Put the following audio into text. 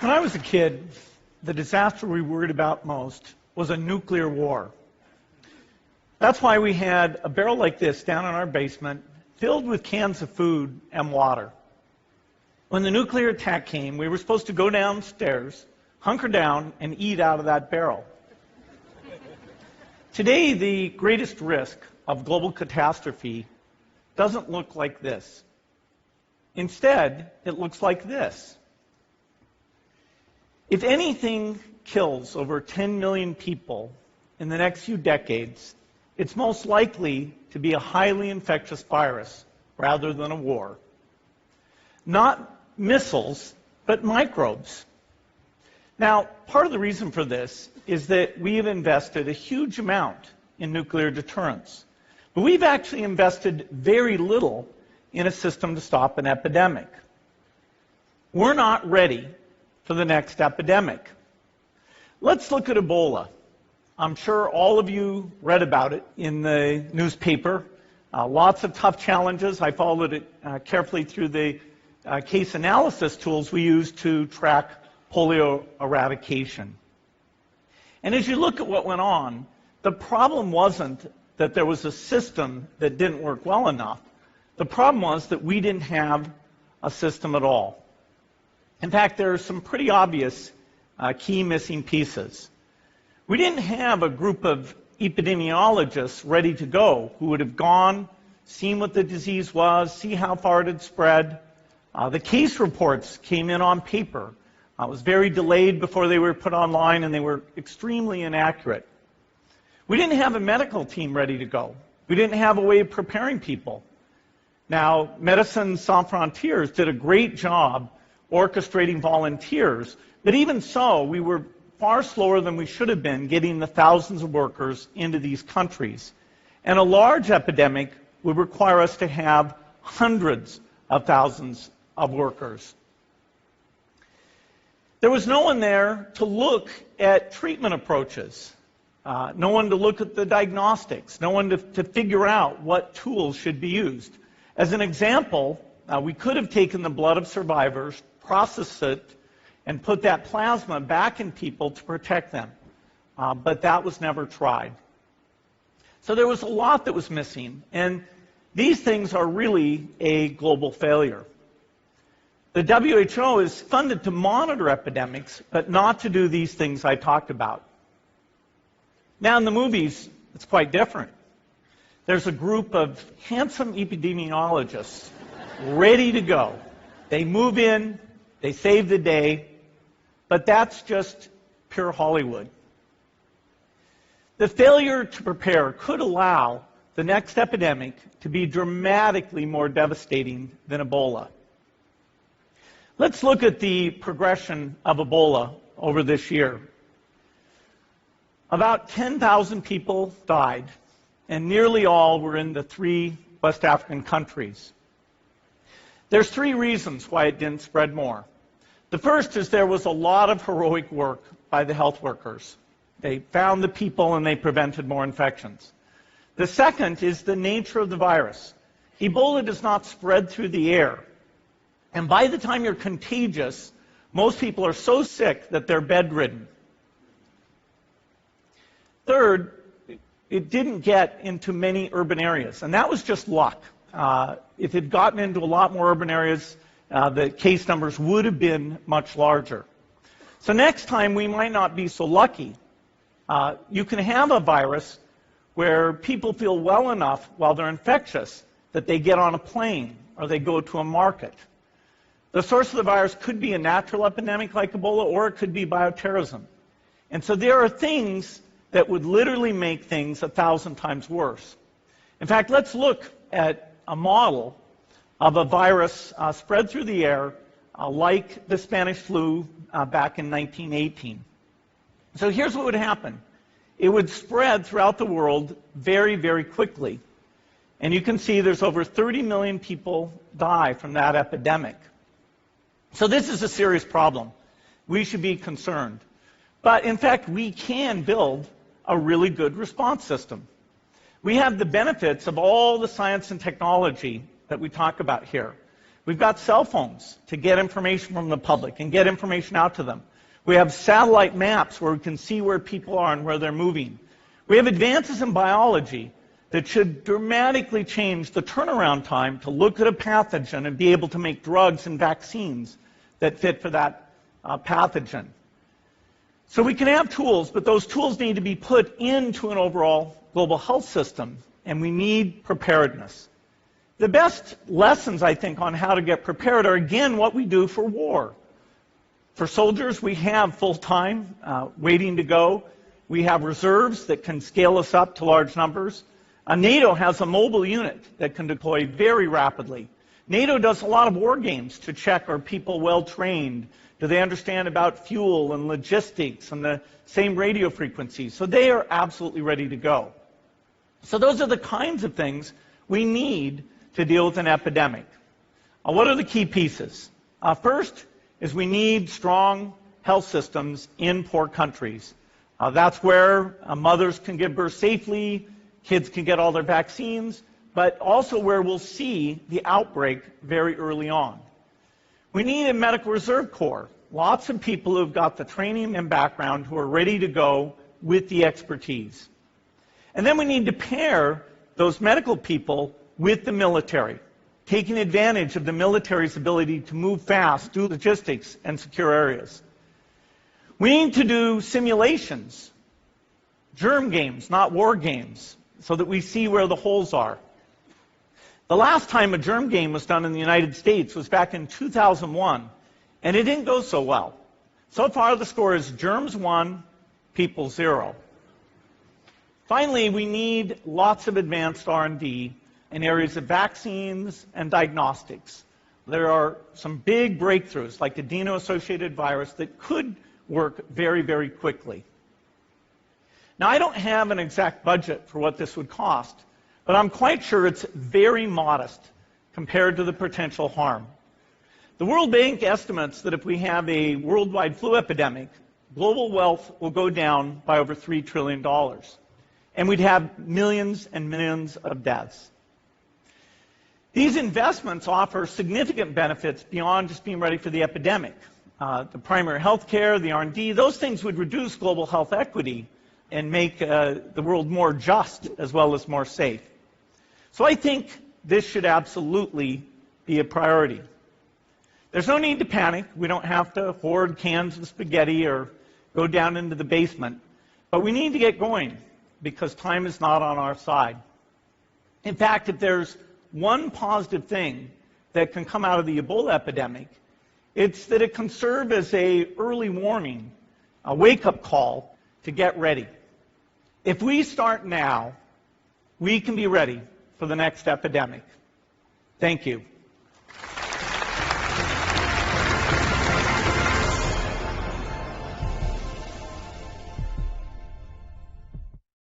When I was a kid, the disaster we worried about most was a nuclear war. That's why we had a barrel like this down in our basement filled with cans of food and water. When the nuclear attack came, we were supposed to go downstairs, hunker down, and eat out of that barrel. Today, the greatest risk of global catastrophe doesn't look like this. Instead, it looks like this. If anything kills over 10 million people in the next few decades, it's most likely to be a highly infectious virus rather than a war. Not missiles, but microbes. Now, part of the reason for this is that we have invested a huge amount in nuclear deterrence. But we've actually invested very little in a system to stop an epidemic. We're not ready for the next epidemic. Let's look at Ebola. I'm sure all of you read about it in the newspaper. Lots of tough challenges. I followed it carefully through the case analysis tools we use to track polio eradication. And as you look at what went on, the problem wasn't that there was a system that didn't work well enough. The problem was that we didn't have a system at all. In fact, there are some pretty obvious key missing pieces. We didn't have a group of epidemiologists ready to go who would have gone, seen what the disease was, see how far it had spread. The case reports came in on paper. It was very delayed before they were put online, and they were extremely inaccurate. We didn't have a medical team ready to go. We didn't have a way of preparing people. Now, Médecins Sans Frontières did a great job orchestrating volunteers, but even so, we were far slower than we should have been getting the thousands of workers into these countries. And a large epidemic would require us to have hundreds of thousands of workers. There was no one there to look at treatment approaches, no one to look at the diagnostics, no one to figure out what tools should be used. As an example, we could have taken the blood of survivors, processed it, and put that plasma back in people to protect them. But that was never tried. So there was a lot that was missing, and these things are really a global failure. The WHO is funded to monitor epidemics, but not to do these things I talked about. Now, in the movies, it's quite different. There's a group of handsome epidemiologists ready to go. They move in, they save the day, but that's just pure Hollywood. The failure to prepare could allow the next epidemic to be dramatically more devastating than Ebola. Let's look at the progression of Ebola over this year. About 10,000 people died, and nearly all were in the 3 West African countries. There's 3 reasons why it didn't spread more. The first is there was a lot of heroic work by the health workers. They found the people and they prevented more infections. The second is the nature of the virus. Ebola does not spread through the air. And by the time you're contagious, most people are so sick that they're bedridden. Third, it didn't get into many urban areas, and that was just luck. If it had gotten into a lot more urban areas, the case numbers would have been much larger. So next time, we might not be so lucky. You can have a virus where people feel well enough while they're infectious that they get on a plane or they go to a market. The source of the virus could be a natural epidemic like Ebola, or it could be bioterrorism. And so there are things that would literally make things 1,000 times worse. In fact, let's look at a model of a virus spread through the air like the Spanish flu back in 1918. So here's what would happen. It would spread throughout the world very, very quickly. And you can see there's over 30 million people die from that epidemic. So this is a serious problem. We should be concerned. But in fact, we can build a really good response system. We have the benefits of all the science and technology that we talk about here. We've got cell phones to get information from the public and get information out to them. We have satellite maps where we can see where people are and where they're moving. We have advances in biology that should dramatically change the turnaround time to look at a pathogen and be able to make drugs and vaccines that fit for that pathogen. So we can have tools, but those tools need to be put into an overall global health system, and we need preparedness. The best lessons, I think, on how to get prepared are, again, what we do for war. For soldiers, we have full-time waiting to go. We have reserves that can scale us up to large numbers. NATO has a mobile unit that can deploy very rapidly. NATO does a lot of war games to check, are people well trained? Do they understand about fuel and logistics and the same radio frequencies? So they are absolutely ready to go. So those are the kinds of things we need to deal with an epidemic. What are the key pieces? First is we need strong health systems in poor countries. That's where mothers can give birth safely, kids can get all their vaccines, but also where we'll see the outbreak very early on. We need a medical reserve corps. Lots of people who've got the training and background who are ready to go with the expertise. And then we need to pair those medical people with the military, taking advantage of the military's ability to move fast, do logistics, and secure areas. We need to do simulations, germ games, not war games, so that we see where the holes are. The last time a germ game was done in the United States was back in 2001, and it didn't go so well. So far, the score is germs 1, people 0. Finally, we need lots of advanced R&D in areas of vaccines and diagnostics. There are some big breakthroughs, like the adeno-associated virus, that could work very, very quickly. Now, I don't have an exact budget for what this would cost, but I'm quite sure it's very modest compared to the potential harm. The World Bank estimates that if we have a worldwide flu epidemic, global wealth will go down by over $3 trillion, and we'd have millions and millions of deaths. These investments offer significant benefits beyond just being ready for the epidemic. The primary health care, the R&D, those things would reduce global health equity and make the world more just as well as more safe. So I think this should absolutely be a priority. There's no need to panic. We don't have to hoard cans of spaghetti or go down into the basement. But we need to get going because time is not on our side. In fact, if there's one positive thing that can come out of the Ebola epidemic, it's that it can serve as an early warning, a wake-up call to get ready. If we start now, we can be ready for the next epidemic. Thank you.